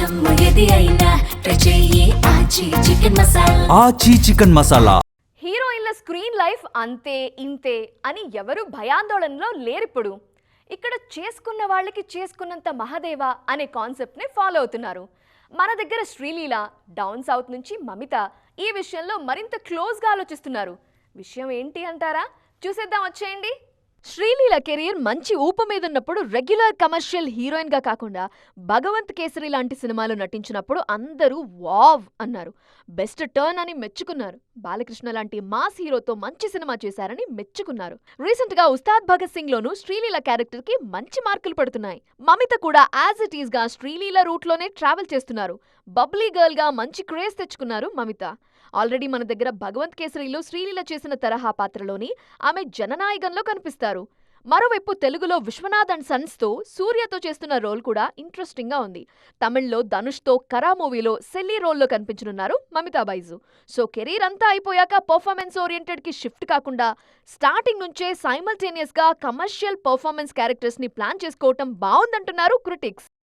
జమ్ము ఏది అయినా ట్రై చెయ్యి ఆచి చికెన్ మసాలా. ఆచి చికెన్ మసాలా. హీరోయిన్ల స్క్రీన్ లైఫ్ అంతే ఇంతే అని ఎవరు భయాందోళనలో లేరిప్పుడు. ఇక్కడ చేసుకున్న వాళ్ళకి చేసుకున్నంత మహాదేవ అనే కాన్సెప్ట్ని ఫాలో అవుతున్నారు. మన దగ్గర శ్రీలీల, డౌన్ సౌత్ నుంచి మమిత ఈ విషయంలో మరింత క్లోజ్గా ఆలోచిస్తున్నారు. విషయం ఏంటి అంటారా? చూసేద్దాం, వచ్చేయండి. శ్రీలీల కెరీర్ మంచి ఊపు మీదున్నప్పుడు రెగ్యులర్ కమర్షియల్ హీరోయిన్గా కాకుండా భగవంత్ కేసరి లాంటి సినిమాలు నటించినప్పుడు అందరూ వావ్ అన్నారు. బెస్ట్ టర్న్ అని మెచ్చుకున్నారు. బాలకృష్ణ లాంటి మాస్ హీరోతో మంచి సినిమా చేశారని మెచ్చుకున్నారు. రీసెంట్ గా ఉస్తాద్ భగత్ సింగ్ లోనూ శ్రీలీల క్యారెక్టర్ కి మంచి మార్కులు పడుతున్నాయి. మమిత కూడా యాజ్ ఇట్ ఈస్ గా శ్రీలీల రూట్ లోనే ట్రావెల్ చేస్తున్నారు. బబ్లీ గర్ల్ గా మంచి క్రేజ్ తెచ్చుకున్నారు మమిత. ఆల్రెడీ మన దగ్గర భగవంత్ కేసరిలో శ్రీలీల చేసిన తరహా పాత్రలోని ఆమె జననాయకంలో కనిపిస్తారు. మరోవైపు తెలుగులో విశ్వనాథ్ అండ్ సన్స్ తో సూర్యతో చేస్తున్న రోల్ కూడా ఇంట్రెస్టింగ్ గా ఉంది. తమిళ్లో ధనుష్ తో కరా మూవీలో సెల్లీ రోల్లో కనిపించనున్నారు మమితా బైజు. సో కెరీర్ అంతా అయిపోయాక పర్ఫార్మెన్స్ ఓరియంటెడ్ కి షిఫ్ట్ కాకుండా స్టార్టింగ్ నుంచే సైమల్టేనియస్ గా కమర్షియల్ పర్ఫార్మెన్స్ క్యారెక్టర్స్ ని ప్లాన్ చేసుకోవటం బాగుందంటున్నారు క్రిటిక్స్.